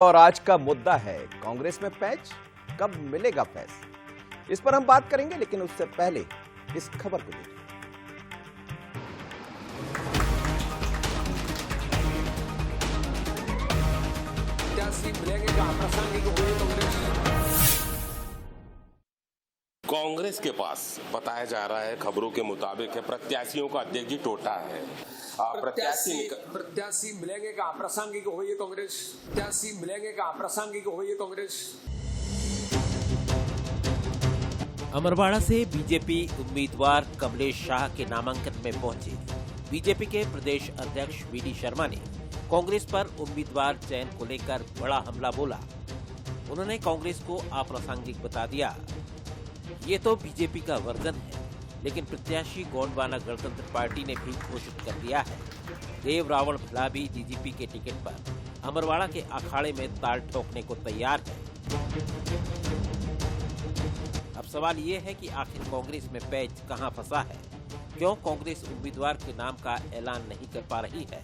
और आज का मुद्दा है कांग्रेस में पैच, कब मिलेगा फैस। इस पर हम बात करेंगे, लेकिन उससे पहले इस खबर को देखिए। कांग्रेस के पास बताया जा रहा है, खबरों के मुताबिक है, प्रत्याशियों का अध्यक्ष जी टोटा है। प्रत्याशी मिलेंगे कहाँ? प्रासंगिक हो ये कांग्रेस। प्रत्याशी मिलेंगे कहाँ? प्रासंगिक हो ये कांग्रेस। अमरवाड़ा से बीजेपी उम्मीदवार कमलेश शाह के नामांकन में पहुंचे बीजेपी के प्रदेश अध्यक्ष वीडी शर्मा ने कांग्रेस पर उम्मीदवार चयन को लेकर बड़ा हमला बोला। उन्होंने कांग्रेस को अप्रासंगिक बता दिया। ये तो बीजेपी का वर्जन है, लेकिन प्रत्याशी गोंडवाना गणतंत्र पार्टी ने भी घोषित कर दिया है। देव रावण भला भी डीजीपी के टिकट पर अमरवाड़ा के अखाड़े में ताल ठोकने को तैयार है। अब सवाल ये है कि आखिर कांग्रेस में पैच कहां फंसा है? क्यों कांग्रेस उम्मीदवार के नाम का ऐलान नहीं कर पा रही है?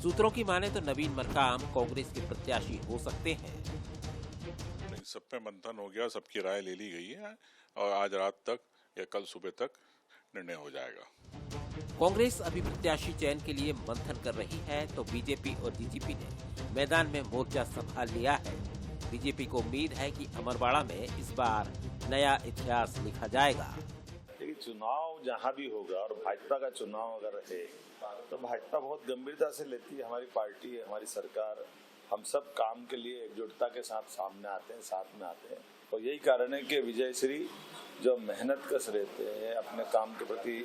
सूत्रों की माने तो नवीन मरकाम कांग्रेस के प्रत्याशी हो सकते हैं। सब पे मंथन हो गया, सबकी राय ले ली गई है और आज रात तक या कल सुबह तक निर्णय हो जाएगा। कांग्रेस अभी प्रत्याशी चयन के लिए मंथन कर रही है, तो बीजेपी और डीजीपी ने मैदान में मोर्चा संभाल लिया है। बीजेपी को उम्मीद है कि अमरवाड़ा में इस बार नया इतिहास लिखा जाएगा। लेकिन चुनाव जहां भी होगा और भाजपा का चुनाव अगर रहे तो भाजपा बहुत गंभीरता से लेती है। हमारी पार्टी है, हमारी सरकार, हम सब काम के लिए एकजुटता के साथ सामने आते हैं, साथ में आते हैं। और यही कारण है कि विजय श्री जो मेहनत कस रहते हैं, अपने काम के प्रति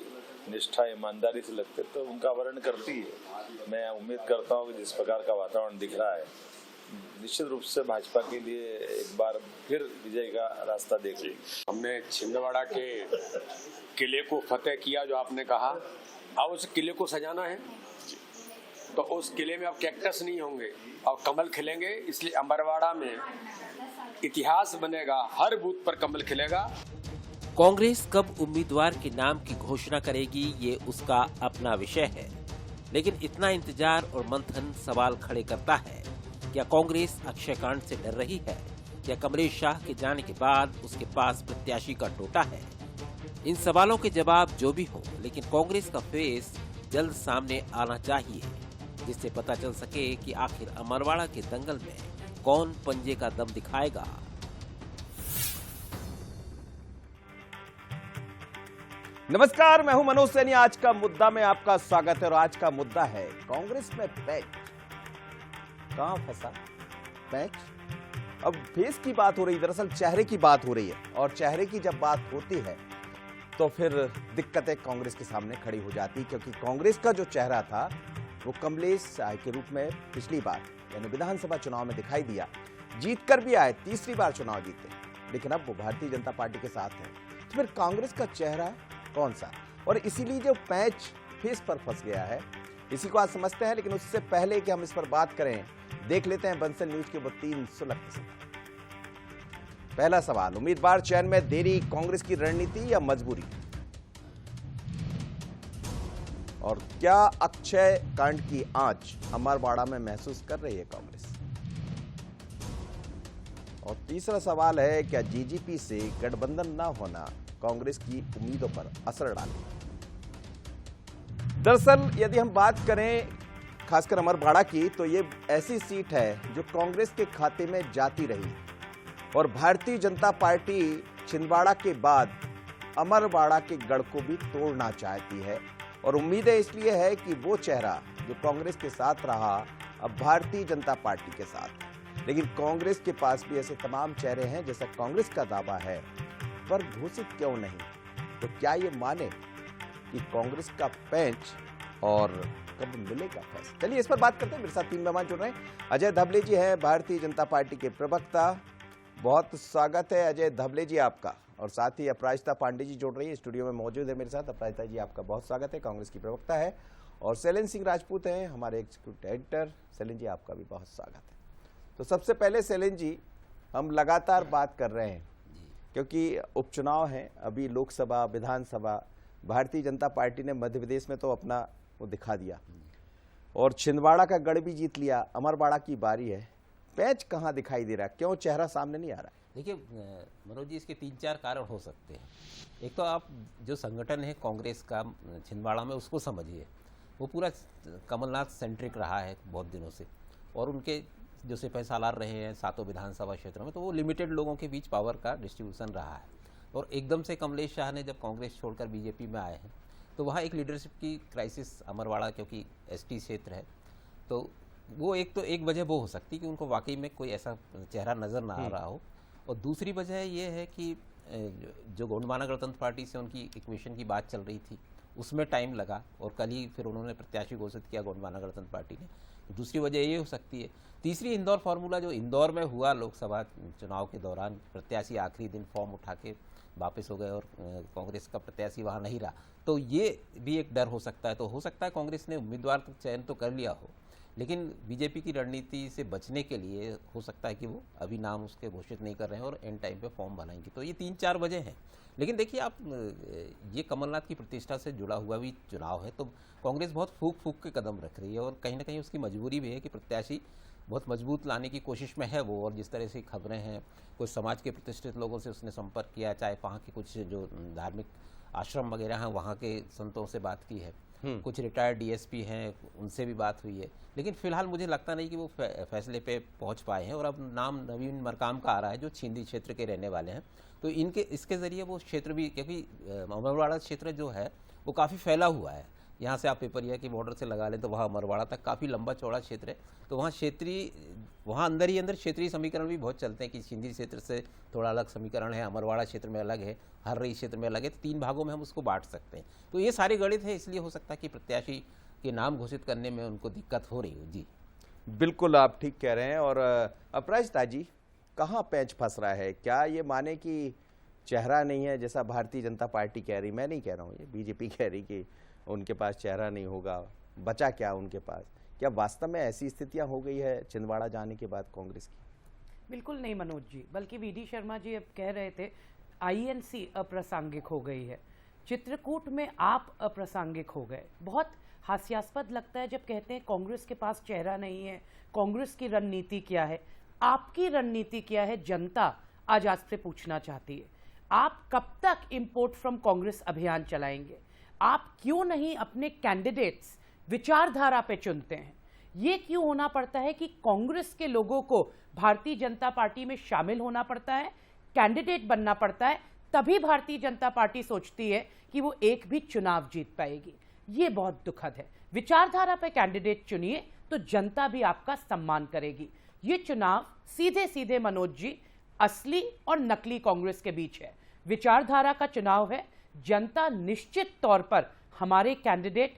निष्ठा ईमानदारी से लगते, तो उनका वर्ण करती है। मैं उम्मीद करता हूँ कि जिस प्रकार का वातावरण दिख रहा है, निश्चित रूप से भाजपा के लिए एक बार फिर विजय का रास्ता देख ली। हमने छिंदवाड़ा के किले को फतेह किया, जो आपने कहा। अब उस किले को सजाना है, तो उस किले में अब कैक्टस नहीं होंगे और कमल खिलेंगे। इसलिए अमरवाड़ा में इतिहास बनेगा, हर बूथ पर कमल खिलेगा। कांग्रेस कब उम्मीदवार के नाम की घोषणा करेगी, ये उसका अपना विषय है, लेकिन इतना इंतजार और मंथन सवाल खड़े करता है। क्या कांग्रेस अक्षय कांड से डर रही है? क्या कमलेश शाह के जाने के बाद उसके पास प्रत्याशी का टोटा है? इन सवालों के जवाब जो भी हो, लेकिन कांग्रेस का फेस जल्द सामने आना चाहिए, जिससे पता चल सके कि आखिर अमरवाड़ा के दंगल में कौन पंजे का दम दिखाएगा। नमस्कार, मैं हूं मनोज सैनी। आज का मुद्दा में आपका स्वागत है और आज का मुद्दा है कांग्रेस में पैच, कहां फंसा पैच। अब फेस की बात हो रही, दरअसल चेहरे की बात हो रही है, और चेहरे की जब बात होती है तो फिर दिक्कतें कांग्रेस के सामने खड़ी हो जाती, क्योंकि कांग्रेस का जो चेहरा था वो कमलेश शाह के रूप में पिछली बार यानी विधानसभा चुनाव में दिखाई दिया। जीत कर भी आए, तीसरी बार चुनाव जीते, लेकिन अब वो भारतीय जनता पार्टी के साथ है। तो फिर कांग्रेस का चेहरा कौन सा? और इसीलिए जो पैच फेस पर फंस गया है, इसी को आज समझते हैं। लेकिन उससे पहले कि हम इस पर बात करें, देख लेते हैं बंसल न्यूज के वो 3 सुलभ सवाल। पहला सवाल, उम्मीदवार चयन में देरी कांग्रेस की रणनीति या मजबूरी? और क्या अक्षय कांड की आंच अमरवाड़ा में महसूस कर रही है कांग्रेस? और तीसरा सवाल है, क्या जीजीपी से गठबंधन न होना कांग्रेस की उम्मीदों पर असर डाले? दरअसल यदि हम बात करें खासकर अमरवाड़ा की, तो ये ऐसी सीट है जो कांग्रेस के खाते में जाती रही, और भारतीय जनता पार्टी छिंदवाड़ा के बाद अमरवाड़ा के गढ़ को भी तोड़ना चाहती है। और उम्मीदें इसलिए है कि वो चेहरा जो कांग्रेस के साथ रहा, अब भारतीय जनता पार्टी के साथ। लेकिन कांग्रेस के पास भी ऐसे तमाम चेहरे हैं जैसा कांग्रेस का दावा है, पर घोषित क्यों नहीं? तो क्या ये माने कि कांग्रेस का पैंच और कब मिलेगा फैसला? चलिए इस पर बात करते हैं। मेरे साथ 3 मेहमान जुड़ रहे हैं। अजय धबले जी हैं, भारतीय जनता पार्टी के प्रवक्ता। बहुत स्वागत है अजय धबले जी आपका। और साथ ही अपराजिता पांडे जी जुड़ रही है, स्टूडियो में मौजूद है मेरे साथ। अपराजिता जी आपका बहुत स्वागत है, कांग्रेस की प्रवक्ता है। और शैलेंद्र सिंह राजपूत हैं, हमारे एग्जीक्यूटिव एडिटर। शैलेंद्र जी आपका भी बहुत स्वागत है। तो सबसे पहले शैलेंद्र जी, हम लगातार बात कर रहे हैं क्योंकि उपचुनाव हैं, अभी लोकसभा, विधानसभा। भारतीय जनता पार्टी ने मध्य प्रदेश में तो अपना वो दिखा दिया और छिंदवाड़ा का गढ़ भी जीत लिया। अमरवाड़ा की बारी है। पैच कहाँ दिखाई दे रहा है, क्यों चेहरा सामने नहीं आ रहा है? देखिए मनोज जी, इसके 3-4 कारण हो सकते हैं। एक तो आप जो संगठन है कांग्रेस का छिंदवाड़ा में, उसको समझिए। वो पूरा कमलनाथ सेंट्रिक रहा है बहुत दिनों से, और उनके जो सिपह सालार रहे हैं 7 विधानसभा क्षेत्रों में, तो वो लिमिटेड लोगों के बीच पावर का डिस्ट्रीब्यूशन रहा है। और एकदम से कमलेश शाह ने जब कांग्रेस छोड़कर बीजेपी में आए हैं, तो वहाँ एक लीडरशिप की क्राइसिस, अमरवाड़ा क्योंकि एसटी क्षेत्र है, तो वो एक वजह वो हो सकती है कि उनको वाकई में कोई ऐसा चेहरा नज़र ना आ रहा हो। और दूसरी वजह ये है कि जो गोंडवाना गणतंत्र पार्टी से उनकी इक्वेशन की बात चल रही थी, उसमें टाइम लगा, और कल ही फिर उन्होंने प्रत्याशी घोषित किया गोंडवाना गणतंत्र पार्टी ने। दूसरी वजह ये हो सकती है। तीसरी, इंदौर फार्मूला जो इंदौर में हुआ लोकसभा चुनाव के दौरान, प्रत्याशी आखिरी दिन फॉर्म उठा के वापस हो गए और कांग्रेस का प्रत्याशी वहाँ नहीं रहा, तो ये भी एक डर हो सकता है। तो हो सकता है कांग्रेस ने उम्मीदवार का चयन तो कर लिया हो, लेकिन बीजेपी की रणनीति से बचने के लिए हो सकता है कि वो अभी नाम उसके घोषित नहीं कर रहे हैं और एंड टाइम पे फॉर्म बनाएंगे। तो ये 3-4 वजह हैं। लेकिन देखिए आप, ये कमलनाथ की प्रतिष्ठा से जुड़ा हुआ भी चुनाव है, तो कांग्रेस बहुत फूक के कदम रख रही है, और कहीं ना कहीं उसकी मजबूरी भी है कि प्रत्याशी बहुत मजबूत लाने की कोशिश में है वो। और जिस तरह से खबरें हैं, कुछ समाज के प्रतिष्ठित लोगों से उसने संपर्क किया, चाहे वहाँ के कुछ जो धार्मिक आश्रम वगैरह हैं वहाँ के संतों से बात की है, कुछ रिटायर्ड डीएसपी हैं उनसे भी बात हुई है, लेकिन फिलहाल मुझे लगता नहीं कि वो फैसले पे पहुंच पाए हैं। और अब नाम नवीन मरकाम का आ रहा है, जो छिंदी क्षेत्र के रहने वाले हैं, तो इसके ज़रिए वो क्षेत्र भी, क्योंकि अमरवाड़ा क्षेत्र जो है वो काफ़ी फैला हुआ है। यहाँ से आप पिपरिया की बॉर्डर से लगा लें तो वहाँ अमरवाड़ा तक काफ़ी लंबा चौड़ा क्षेत्र है, तो वहाँ अंदर ही अंदर क्षेत्रीय समीकरण भी बहुत चलते हैं कि छिंदी क्षेत्र से थोड़ा अलग समीकरण है, अमरवाड़ा क्षेत्र में अलग है, हर्रई क्षेत्र में अलग है, तो 3 भागों में हम उसको बांट सकते हैं। तो ये सारे गणित है, इसलिए हो सकता है कि प्रत्याशी के नाम घोषित करने में उनको दिक्कत हो रही हो। जी बिल्कुल, आप ठीक कह रहे हैं। और अपराजिता जी, कहाँ पैंच फंस रहा है? क्या ये माने कि चेहरा नहीं है, जैसा भारतीय जनता पार्टी कह रही? मैं नहीं कह रहा हूँ, ये बीजेपी कह रही कि उनके पास चेहरा नहीं होगा, बचा क्या उनके पास? क्या वास्तव में ऐसी स्थितियां हो गई है छिंदवाड़ा जाने के बाद कांग्रेस की? बिल्कुल नहीं मनोज जी, बल्कि वीडी शर्मा जी अब कह रहे थे आईएनसी अप्रासंगिक हो गई है, चित्रकूट में आप अप्रासंगिक हो गए। बहुत हास्यास्पद लगता है जब कहते हैं कांग्रेस के पास चेहरा नहीं है, कांग्रेस की रणनीति क्या है। आपकी रणनीति क्या है, जनता आज आपसे पूछना चाहती है। आप कब तक इंपोर्ट फ्रॉम कांग्रेस अभियान चलाएंगे? आप क्यों नहीं अपने कैंडिडेट्स विचारधारा पे चुनते हैं? ये क्यों होना पड़ता है कि कांग्रेस के लोगों को भारतीय जनता पार्टी में शामिल होना पड़ता है, कैंडिडेट बनना पड़ता है, तभी भारतीय जनता पार्टी सोचती है कि वो एक भी चुनाव जीत पाएगी? ये बहुत दुखद है। विचारधारा पे कैंडिडेट चुनिए तो जनता भी आपका सम्मान करेगी। ये चुनाव सीधे सीधे मनोज जी असली और नकली कांग्रेस के बीच है। विचारधारा का चुनाव है। जनता निश्चित तौर पर हमारे कैंडिडेट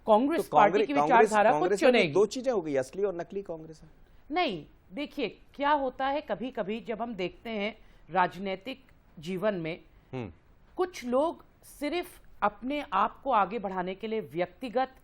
कांग्रेस पार्टी की विचारधारा को चुनेगी। 2 चीजें हो गई, असली और नकली कांग्रेस है। नहीं, देखिए क्या होता है, कभी कभी जब हम देखते हैं राजनीतिक जीवन में कुछ लोग सिर्फ अपने आप को आगे बढ़ाने के लिए व्यक्तिगत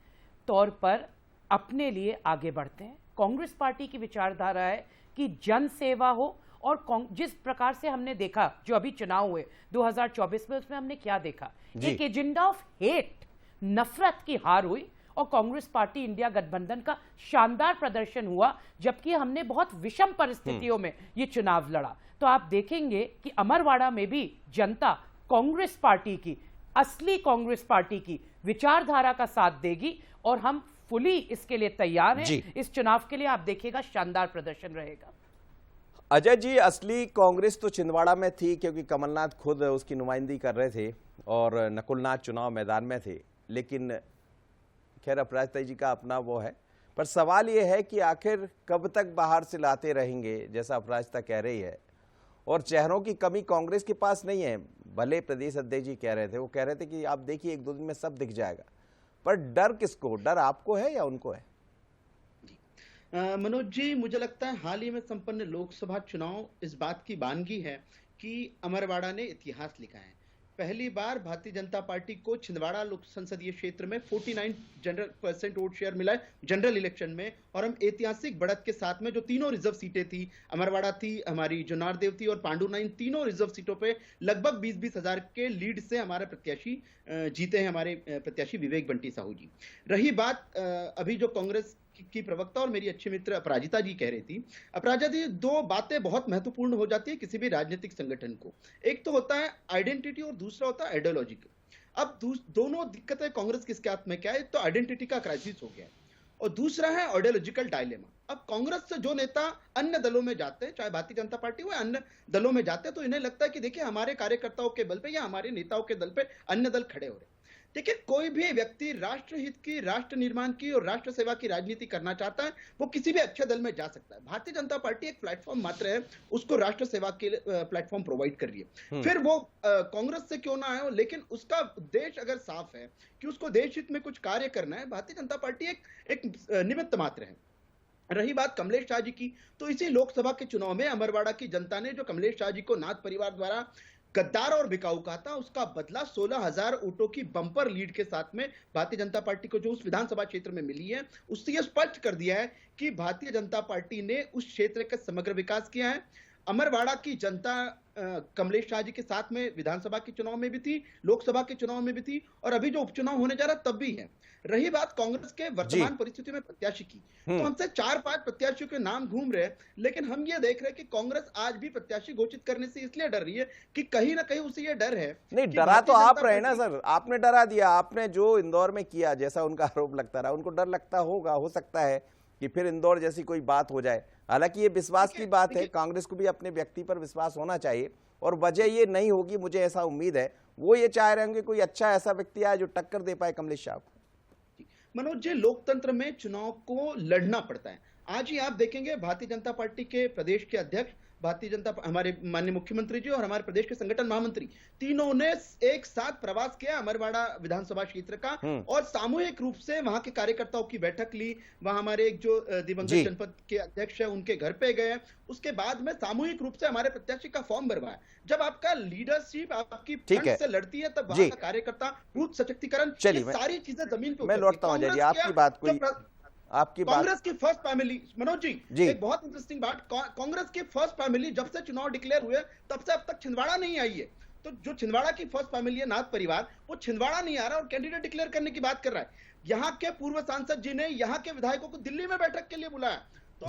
तौर पर अपने लिए आगे बढ़ते हैं। कांग्रेस पार्टी की विचारधारा है कि जन सेवा हो, और जिस प्रकार से हमने देखा जो अभी चुनाव हुए 2024 में, उसमें हमने क्या देखा, एक एजेंडा ऑफ हेट, नफरत की हार हुई, और कांग्रेस पार्टी इंडिया गठबंधन का शानदार प्रदर्शन हुआ, जबकि हमने बहुत विषम परिस्थितियों में ये चुनाव लड़ा। तो आप देखेंगे कि अमरवाड़ा में भी जनता कांग्रेस पार्टी की, असली कांग्रेस पार्टी की विचारधारा का साथ देगी, और हम फुली इसके लिए तैयार हैं। इस चुनाव के लिए आप देखिएगा शानदार प्रदर्शन रहेगा। अजय जी, असली कांग्रेस तो छिंदवाड़ा में थी, क्योंकि कमलनाथ खुद उसकी नुमाइंदगी कर रहे थे और नकुलनाथ चुनाव मैदान में थे। लेकिन खैर, अपराजिता जी का अपना वो है, पर सवाल ये है कि आखिर कब तक बाहर से लाते रहेंगे, जैसा अपराजिता कह रही है। और चेहरों की कमी कांग्रेस के पास नहीं है। भले प्रदेश अध्यक्ष जी कह रहे थे, वो कह रहे थे कि आप देखिए 1-2 दिन में सब दिख जाएगा, पर डर किसको? डर आपको है या उनको है? मनोज जी, मुझे लगता है हाल ही में संपन्न लोकसभा चुनाव इस बात की बानगी है कि अमरवाड़ा ने इतिहास लिखा है। पहली बार भारतीय जनता पार्टी को छिंदवाड़ा लोक संसदीय क्षेत्र में 49% वोट शेयर मिला है जनरल इलेक्शन में, और हम ऐतिहासिक बढ़त के साथ में जो तीनों रिजर्व सीटें थी, अमरवाड़ा थी, हमारी जुनारदेव थी और पांडुनाइन, तीनों रिजर्व सीटों पे लगभग 20-20 हजार के लीड से हमारे प्रत्याशी जीते हैं, हमारे प्रत्याशी विवेक बंटी साहू जी। रही बात अभी जो कांग्रेस की प्रवक्ता और मेरी अच्छी मित्र अपराजिता जी कह रही थी। अपराजिता जी, दो बातें बहुत महत्वपूर्ण हो जाती है किसी भी राजनीतिक संगठन को। एक तो होता है आइडेंटिटी और दूसरा होता है आइडियोलॉजी। अब दोनों दिक्कतें कांग्रेस किसके हाथ में क्या है? एक तो आइडेंटिटी का क्राइसिस हो गया है और दूसरा है आइडियोलॉजिकल डायलेमा। अब कांग्रेस से जो नेता अन्य दलों में जाते हैं, चाहे भारतीय जनता पार्टी हो या अन्य दलों में जाते हैं, तो इन्हें लगता है कि देखिए हमारे कार्यकर्ताओं के बल पे या हमारे नेताओं के दल पे अन्य दल खड़े हो रहे हैं। देखिए, कोई भी व्यक्ति राष्ट्रहित की, राष्ट्र निर्माण की और राष्ट्र सेवा की राजनीति करना चाहता है, वो किसी भी अच्छे दल में जा सकता है। भारतीय जनता पार्टी एक प्लेटफॉर्म मात्र है, उसको राष्ट्र सेवा के प्लेटफॉर्म प्रोवाइड कर रही है। फिर वो कांग्रेस से क्यों ना आए हो, लेकिन उसका उद्देश्य अगर साफ है कि उसको देश हित में कुछ कार्य करना है, भारतीय जनता पार्टी एक निमित्त मात्र है। रही बात कमलेश शाह जी की, तो इसी लोकसभा के चुनाव में अमरवाड़ा की जनता ने जो कमलेश शाह जी को नाथ परिवार द्वारा गद्दार और बिकाऊ कहा था, उसका बदला 16,000 वोटों की बंपर लीड के साथ में भारतीय जनता पार्टी को जो उस विधानसभा क्षेत्र में मिली है, उससे यह स्पष्ट कर दिया है कि भारतीय जनता पार्टी ने उस क्षेत्र का समग्र विकास किया है। अमरवाड़ा की जनता कमलेश शाह जी के साथ में विधानसभा के चुनाव में भी थी, लोकसभा के चुनाव में भी थी और अभी जो उपचुनाव होने जा रहा तब भी है। रही बात कांग्रेस के वर्तमान परिस्थितियों में प्रत्याशी की, तो हमसे 4-5 प्रत्याशियों के नाम घूम रहे हैं, लेकिन हम ये देख रहे हैं कि कांग्रेस आज भी प्रत्याशी घोषित करने से इसलिए डर रही है कि कहीं ना कहीं उसे ये डर है। नहीं, डरा तो आप रहे ना सर, आपने डरा दिया। आपने जो इंदौर में किया, जैसा उनका आरोप लगता रहा, उनको डर लगता होगा, हो सकता है कि फिर इंदौर जैसी कोई बात हो जाए। हालांकि ये विश्वास की बात है, कांग्रेस को भी अपने व्यक्ति पर विश्वास होना चाहिए और वजह ये नहीं होगी, मुझे ऐसा उम्मीद है, वो ये चाह रहे होंगे कोई अच्छा ऐसा व्यक्ति आए जो टक्कर दे पाए कमलेश शाह को। मनोज जी, लोकतंत्र में चुनाव को लड़ना पड़ता है। आज ही आप देखेंगे भारतीय जनता पार्टी के प्रदेश के अध्यक्ष, हमारे माननीय मुख्यमंत्री जी और हमारे प्रदेश के संगठन महामंत्री, तीनों ने एक साथ प्रवास किया अमरवाड़ा विधानसभा क्षेत्र का और सामूहिक रूप से वहां के कार्यकर्ताओं की बैठक ली। वहां हमारे एक जो दिवंगत जनपद के अध्यक्ष है उनके घर पे गए। उसके बाद में सामूहिक रूप से हमारे प्रत्याशी का फॉर्म भरवाया। जब आपका लीडरशिप आपकी फ्रंट से लड़ती है, तब वहां का कार्यकर्ता, बूथ सशक्तिकरण, सारी चीजें जमीन पे मैं लौटता हूं अजय जी, आपकी बात कोई कांग्रेस की फर्स्ट फैमिली, मनोज जी एक बहुत इंटरेस्टिंग बात, कांग्रेस की फर्स्ट फैमिली जब से चुनाव डिक्लेयर हुए तब से अब तक छिंदवाड़ा नहीं आई है। तो जो छिंदवाड़ा की फर्स्ट फैमिली है, नाथ परिवार, वो छिंदवाड़ा नहीं आ रहा और कैंडिडेट डिक्लेयर करने की बात कर रहा है। यहाँ के पूर्व सांसद जी ने यहाँ के विधायकों को दिल्ली में बैठक के लिए बुलाया। तो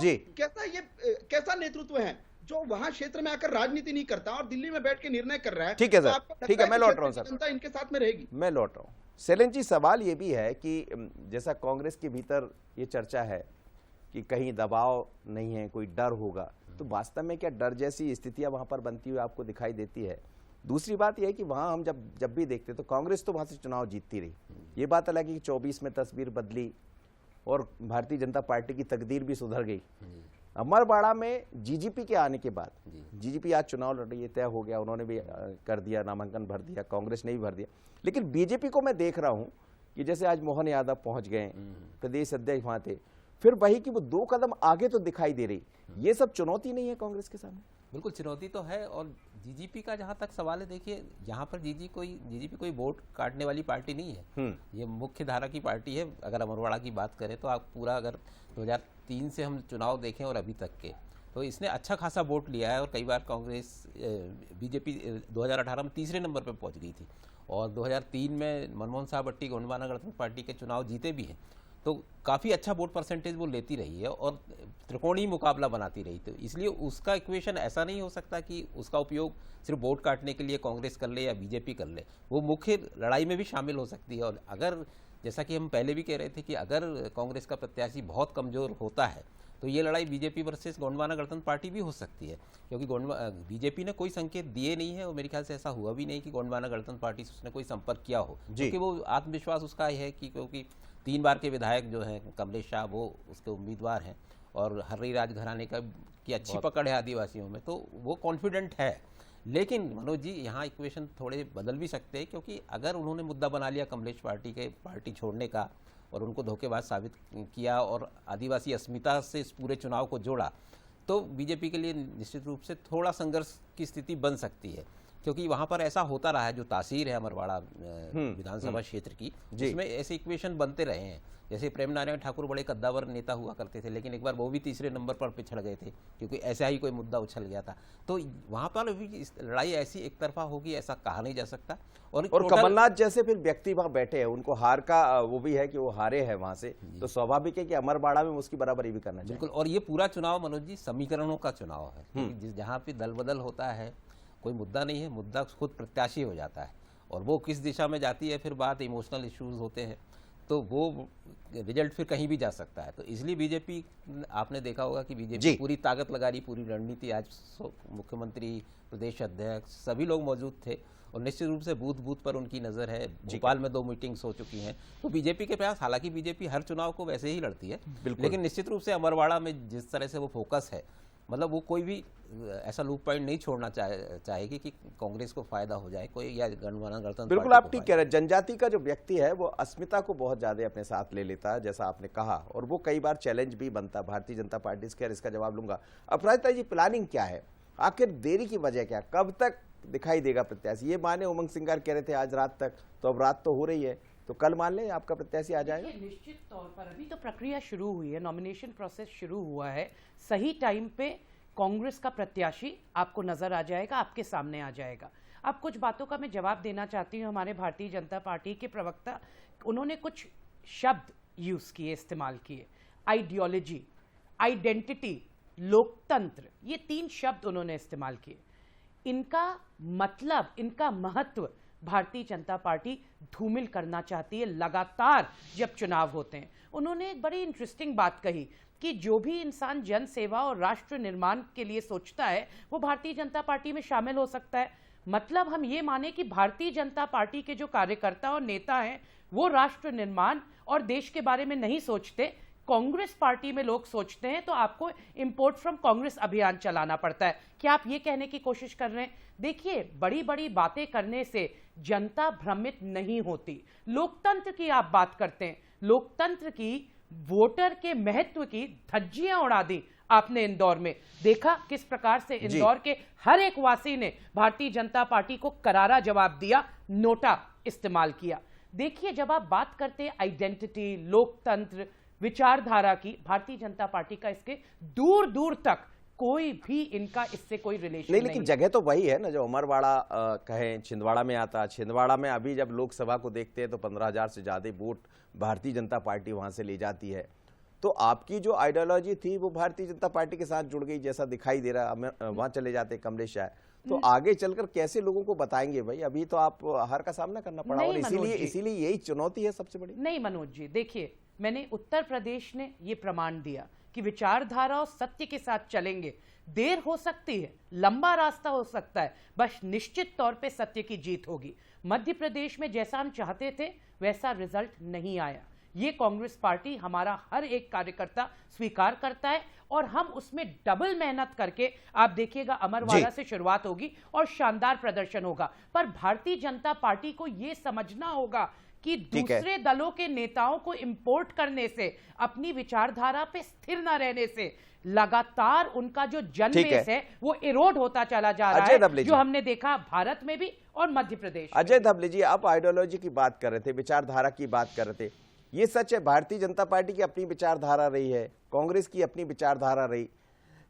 कैसा नेतृत्व है जो वहां क्षेत्र में आकर राजनीति नहीं करता और दिल्ली में बैठ के निर्णय कर रहा है। ठीक है सर, ठीक है, मैं लौट रहा हूं सर, जनता इनके साथ में रहेगी। मैं लौट रहा हूं। शैलेंद्र जी, सवाल ये भी है कि जैसा कांग्रेस के भीतर ये चर्चा है कि कहीं दबाव नहीं है, कोई डर होगा, तो वास्तव में क्या डर जैसी स्थितियां वहां पर बनती हुई आपको दिखाई देती है? दूसरी बात यह है कि वहां हम जब भी देखते तो कांग्रेस तो वहां से चुनाव जीतती रही। ये बात अलग है कि 24 में तस्वीर बदली और भारतीय जनता पार्टी की तकदीर भी सुधर गई। अमरवाड़ा में जीजीपी के आने के बाद, जीजीपी आज चुनाव लड़ रही है, तय हो गया, उन्होंने भी कर दिया, नामांकन भर दिया, कांग्रेस ने भी भर दिया। लेकिन बीजेपी को मैं देख रहा हूं कि जैसे आज मोहन यादव पहुंच गए, प्रदेश अध्यक्ष वहां थे, फिर वही कि वो 2 कदम आगे तो दिखाई दे रही। ये सब चुनौती नहीं है कांग्रेस के सामने? बिल्कुल चुनौती तो है। और जीजीपी का जहां तक सवाल है, देखिए यहाँ पर जीजीपी कोई वोट काटने वाली पार्टी नहीं है। ये मुख्य धारा की पार्टी है। अगर अमरवाड़ा की बात करें तो आप पूरा अगर 2003 से हम चुनाव देखें और अभी तक के, तो इसने अच्छा खासा वोट लिया है और कई बार कांग्रेस बीजेपी 2018 में तीसरे नंबर पर पहुंच गई थी और 2003 में मनमोहन साहब बट्टी गोंडवाना गणतंत्र पार्टी के चुनाव जीते भी हैं। तो काफ़ी अच्छा वोट परसेंटेज वो लेती रही है और त्रिकोणीय मुकाबला बनाती रही। तो इसलिए उसका इक्वेशन ऐसा नहीं हो सकता कि उसका उपयोग सिर्फ वोट काटने के लिए कांग्रेस कर ले या बीजेपी कर ले, वो मुख्य लड़ाई में भी शामिल हो सकती है। और अगर, जैसा कि हम पहले भी कह रहे थे कि अगर कांग्रेस का प्रत्याशी बहुत कमज़ोर होता है तो ये लड़ाई बीजेपी वर्सेस गोंडवाना गणतंत्र पार्टी भी हो सकती है, क्योंकि बीजेपी ने कोई संकेत दिए नहीं है और मेरे ख्याल से ऐसा हुआ भी नहीं कि गोंडवाना गणतंत्र पार्टी से उसने कोई संपर्क किया हो, क्योंकि वो आत्मविश्वास उसका है कि क्योंकि 3 बार के विधायक जो हैं कमलेश शाह, वो उसके उम्मीदवार हैं और हर्री राज घराने की अच्छी पकड़ है आदिवासियों में, तो वो कॉन्फिडेंट है। लेकिन मनोज जी, यहाँ इक्वेशन थोड़े बदल भी सकते हैं, क्योंकि अगर उन्होंने मुद्दा बना लिया कमलेश पार्टी छोड़ने का और उनको धोखेबाज साबित किया और आदिवासी अस्मिता से इस पूरे चुनाव को जोड़ा, तो बीजेपी के लिए निश्चित रूप से थोड़ा संघर्ष की स्थिति बन सकती है। क्योंकि वहाँ पर ऐसा होता रहा है, जो तासीर है अमरवाड़ा विधानसभा क्षेत्र की, उसमें ऐसे इक्वेशन बनते रहे हैं। जैसे प्रेम नारायण ठाकुर बड़े कद्दावर नेता हुआ करते थे, लेकिन एक बार वो भी तीसरे नंबर पर पिछड़ गए थे क्योंकि ऐसा ही कोई मुद्दा उछल गया था। तो वहाँ पर भी लड़ाई ऐसी एक तरफा होगी ऐसा कहा नहीं जा सकता। और कमलनाथ जैसे फिर व्यक्ति वहां बैठे हैं, उनको हार का वो भी है कि वो हारे हैं वहां से, तो स्वाभाविक है कि अमरवाड़ा में उसकी बराबरी भी करना चाहिए। बिल्कुल। और ये पूरा चुनाव मनोज जी समीकरणों का चुनाव है, जहाँ पे दल बदल होता है, कोई मुद्दा नहीं है, मुद्दा खुद प्रत्याशी हो जाता है और वो किस दिशा में जाती है, फिर बात इमोशनल इश्यूज होते हैं, तो वो रिजल्ट फिर कहीं भी जा सकता है। तो इसलिए बीजेपी, आपने देखा होगा कि बीजेपी पूरी ताकत लगा रही, पूरी रणनीति, आज मुख्यमंत्री, प्रदेश अध्यक्ष सभी लोग मौजूद थे और निश्चित रूप से बूथ बूथ पर उनकी नजर है। भोपाल में 2 मीटिंग्स हो चुकी हैं, तो बीजेपी के प्रयास, हालांकि बीजेपी हर चुनाव को वैसे ही लड़ती है, लेकिन निश्चित रूप से अमरवाड़ा में जिस तरह से वो फोकस है, मतलब वो कोई भी ऐसा लूप पॉइंट नहीं छोड़ना चाहेगी कि कांग्रेस को फायदा हो जाए कोई, या गणतंत्र। बिल्कुल आप ठीक कह रहे हैं। जनजाति का जो व्यक्ति है वो अस्मिता को बहुत ज्यादा अपने साथ ले लेता है, जैसा आपने कहा, और वो कई बार चैलेंज भी बनता भारतीय जनता पार्टी से। खैर इसका जवाब लूंगा। अपराजिता जी, प्लानिंग क्या है, आखिर देरी की वजह क्या, कब तक दिखाई देगा प्रत्याशी? ये माने उमंग सिंगार कह रहे थे आज रात तक, तो अब रात तो हो रही है, तो कल मान ले आपका प्रत्याशी आ जाएगा? निश्चित तौर पर अभी तो प्रक्रिया शुरू हुई है, नॉमिनेशन प्रोसेस शुरू हुआ है। सही टाइम पे कांग्रेस का प्रत्याशी आपको नजर आ जाएगा, आपके सामने आ जाएगा। अब कुछ बातों का मैं जवाब देना चाहती हूँ। हमारे भारतीय जनता पार्टी के प्रवक्ता, उन्होंने कुछ शब्द यूज किए, इस्तेमाल किए, आइडियोलॉजी, आइडेंटिटी, लोकतंत्र, ये 3 शब्द उन्होंने इस्तेमाल किए। इनका मतलब, इनका महत्व भारतीय जनता पार्टी धूमिल करना चाहती है लगातार जब चुनाव होते हैं। उन्होंने एक बड़ी इंटरेस्टिंग बात कही कि जो भी इंसान जन सेवा और राष्ट्र निर्माण के लिए सोचता है वो भारतीय जनता पार्टी में शामिल हो सकता है। मतलब हम ये माने कि भारतीय जनता पार्टी के जो कार्यकर्ता और नेता हैं वो राष्ट्र निर्माण और देश के बारे में नहीं सोचते। कांग्रेस पार्टी में लोग सोचते हैं, तो आपको इंपोर्ट फ्रॉम कांग्रेस अभियान चलाना पड़ता है। क्या आप ये कहने की कोशिश कर रहे हैं? देखिए, बड़ी बड़ी बातें करने से जनता भ्रमित नहीं होती। लोकतंत्र की आप बात करते हैं, लोकतंत्र की, वोटर के महत्व की धज्जियां उड़ा दी आपने इंदौर में। देखा किस प्रकार से इंदौर के हर एक वासी ने भारतीय जनता पार्टी को करारा जवाब दिया, नोटा इस्तेमाल किया। देखिए, जब आप बात करते हैं आइडेंटिटी, लोकतंत्र, विचारधारा की, भारतीय जनता पार्टी का इसके दूर दूर तक कोई भी इनका इससे कोई रिलेशन नहीं। लेकिन जगह तो वही है ना, जो अमरवाड़ा कहें, छिंदवाड़ा में आता। छिंदवाड़ा में अभी जब लोकसभा को देखते हैं तो 15,000 से ज्यादा वोट भारतीय जनता पार्टी वहां से ले जाती है। तो आपकी जो आइडियोलॉजी थी वो भारतीय जनता पार्टी के साथ जुड़ गई, जैसा दिखाई दे रहा। वहां चले जाते कमलेश शाह, तो आगे चलकर कैसे लोगों को बताएंगे भाई? अभी तो आप हार का सामना करना पड़ा, और इसीलिए यही चुनौती है सबसे बड़ी। नहीं मनोज जी, देखिए, मैंने उत्तर प्रदेश ने ये प्रमाण दिया कि विचारधारा और सत्य के साथ चलेंगे। देर हो सकती है, लंबा रास्ता हो सकता है, बस निश्चित तौर पे सत्य की जीत होगी। मध्य प्रदेश में जैसा हम चाहते थे वैसा रिजल्ट नहीं आया। ये कांग्रेस पार्टी, हमारा हर एक कार्यकर्ता स्वीकार करता है और हम उसमें डबल मेहनत करके, आप देखिएगा अमरवाड़ा से शुरुआत होगी और शानदार प्रदर्शन होगा। पर भारतीय जनता पार्टी को यह समझना होगा कि दूसरे दलों के नेताओं को इंपोर्ट करने से, अपनी विचारधारा पे स्थिर न रहने से लगातार उनका जो जनबेस है वो इरोड होता चला जा रहा है, जो हमने देखा भारत में भी और मध्य प्रदेश। अजय धबले जी, आप आइडियोलॉजी की बात कर रहे थे, विचारधारा की बात कर रहे थे। ये सच है, भारतीय जनता पार्टी की अपनी विचारधारा रही है, कांग्रेस की अपनी विचारधारा रही,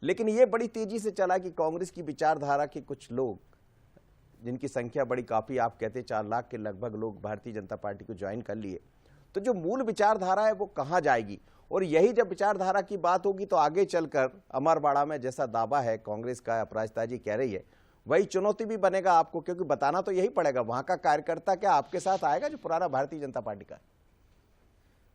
लेकिन ये बड़ी तेजी से चला कि कांग्रेस की विचारधारा के कुछ लोग, जिनकी संख्या बड़ी काफी, आप कहते 4 लाख के लगभग लोग भारतीय जनता पार्टी को ज्वाइन कर लिए। तो जो मूल विचारधारा है वो कहां जाएगी? और यही जब विचारधारा की बात होगी तो आगे चलकर अमरवाड़ा में जैसा दावा है कांग्रेस का, अपराजिता जी कह रही है, वही चुनौती भी बनेगा आपको, क्योंकि बताना तो यही पड़ेगा। वहां का कार्यकर्ता क्या आपके साथ आएगा जो पुराना भारतीय जनता पार्टी का?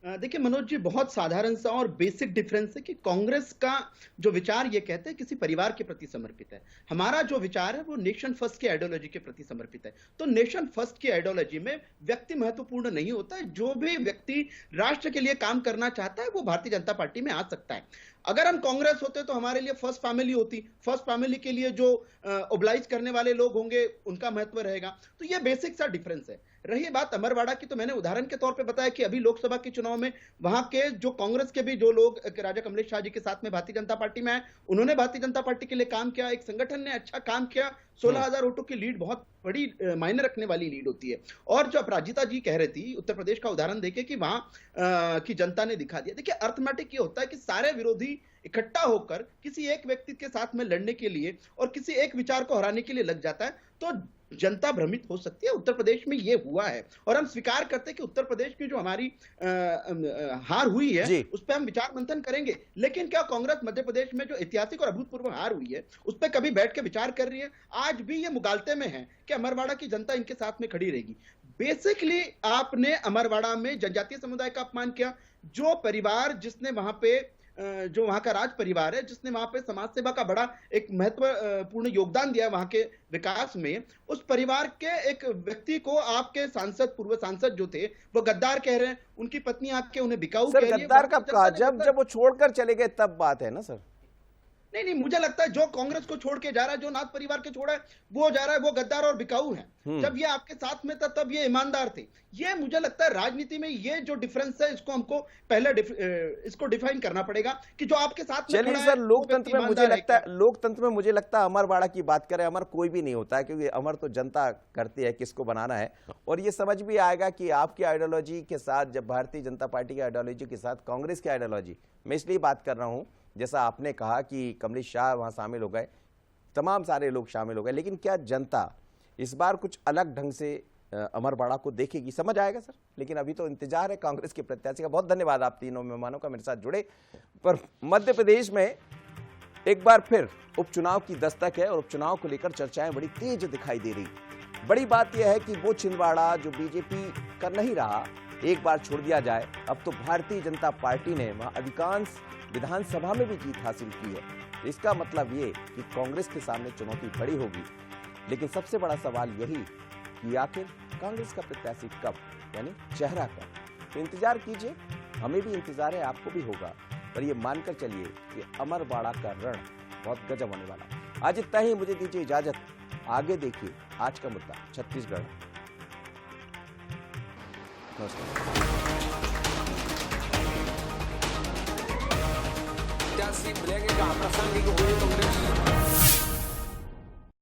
देखिए मनोज जी, बहुत साधारण सा और बेसिक डिफरेंस है कि कांग्रेस का जो विचार ये कहते हैं किसी परिवार के प्रति समर्पित है। हमारा जो विचार है वो नेशन फर्स्ट की आइडियोलॉजी के प्रति समर्पित है। तो नेशन फर्स्ट की आइडियोलॉजी में व्यक्ति महत्वपूर्ण नहीं होता है। जो भी व्यक्ति राष्ट्र के लिए काम करना चाहता है वो भारतीय जनता पार्टी में आ सकता है। अगर हम कांग्रेस होते तो हमारे लिए फर्स्ट फैमिली होती, फर्स्ट फैमिली के लिए जो ओब्लाइज करने वाले लोग होंगे उनका महत्व रहेगा। तो ये बेसिक सा डिफरेंस है। रही बात अमरवाड़ा की, तो मैंने उदाहरण के तौर पे बताया कि अभी लोकसभा के चुनाव में वहां के जो कांग्रेस के भी जो लोग राजा कमलेश शाह जी के साथ में भारतीय जनता पार्टी में आए, उन्होंने भारतीय जनता पार्टी के लिए काम किया, एक संगठन ने अच्छा काम किया। 16,000 वोटों की लीड बहुत बड़ी मायने रखने वाली लीड होती है। और जो अपराजिता जी कह रही थी उत्तर प्रदेश का उदाहरण देके कि वहां की जनता ने दिखा दिया। देखिए, अर्थमेटिक ये होता है कि सारे विरोधी इकट्ठा होकर किसी एक व्यक्ति के साथ में लड़ने के लिए और किसी एक विचार को हराने के लिए लग जाता है, तो जनता भ्रमित हो सकती है। उत्तर प्रदेश में ये हुआ है और हम स्वीकार करते हैं कि उत्तर प्रदेश की जो हमारी हार हुई है उस पर हम विचार मंथन करेंगे। लेकिन क्या कांग्रेस मध्य प्रदेश में जो ऐतिहासिक और अभूतपूर्व हार हुई है उस पर कभी बैठ के विचार कर रही है? आज भी ये मुगालते में है कि अमरवाड़ा की जनता इनके साथ में खड़ी रहेगी। बेसिकली आपने अमरवाड़ा में जनजातीय समुदाय का अपमान किया। जो परिवार जिसने वहां पे जो वहां का राज परिवार है, जिसने वहां पे समाज सेवा का बड़ा एक महत्वपूर्ण योगदान दिया वहां के विकास में, उस परिवार के एक व्यक्ति को आपके सांसद, पूर्व सांसद जो थे वो गद्दार कह रहे हैं, उनकी पत्नी आपके उन्हें बिकाऊ कह रही है। गद्दार कब कहा? जब वो छोड़कर चले गए तब बात है ना सर। नहीं, मुझे लगता है जो कांग्रेस को छोड़ के जा रहा है, जो नाथ परिवार के छोड़ा है, वो जा रहा है, वो गद्दार और बिकाऊ है। जब ये आपके साथ में था तब ये ईमानदार थे। ये मुझे लगता है राजनीति में ये जो डिफरेंस है इसको हमको पहले इसको डिफाइन करना पड़ेगा कि जो आपके साथ में चलिए सर, लोकतंत्र में मुझे लगता है अमरवाड़ा की बात करें, अमर कोई भी नहीं होता है, क्योंकि अमर तो जनता करती है किसको बनाना है। और ये समझ भी आएगा कि आपकी आइडियोलॉजी के साथ, जब भारतीय जनता पार्टी की आइडियोलॉजी के साथ कांग्रेस की आइडियोलॉजी, मैं इसलिए बात कर रहा हूं, जैसा आपने कहा कि कमलेश शाह वहां शामिल हो गए, तमाम सारे लोग शामिल हो गए, लेकिन क्या जनता इस बार कुछ अलग ढंग से अमरवाड़ा को देखेगी? समझ आएगा सर, लेकिन अभी तो इंतजार है कांग्रेस के प्रत्याशी का। बहुत धन्यवाद आप तीनों मेहमानों का मेरे साथ जुड़े। पर मध्य प्रदेश में एक बार फिर उपचुनाव की दस्तक है और उपचुनाव को लेकर चर्चाएं बड़ी तेज दिखाई दे रही। बड़ी बात यह है कि वो छिंदवाड़ा जो बीजेपी कर नहीं रहा, एक बार छोड़ दिया जाए। अब तो भारतीय जनता पार्टी ने वहां अधिकांश विधानसभा में भी जीत हासिल की है। इसका मतलब ये कि कांग्रेस के सामने चुनौती बड़ी होगी। लेकिन सबसे बड़ा सवाल यही कि आखिर कांग्रेस का प्रत्याशी कब, यानी चेहरा कब? तो इंतजार कीजिए, हमें भी इंतजार है, आपको भी होगा। पर ये मानकर चलिए कि अमरवाड़ा का रण बहुत गजब होने वाला। आज इतना ही, मुझे दीजिए इजाजत। आगे देखिए आज का मुद्दा छत्तीसगढ़। नमस्कार। त्या सीट मिलेंगे कहाँ? प्रासंगिक हुए कांग्रेस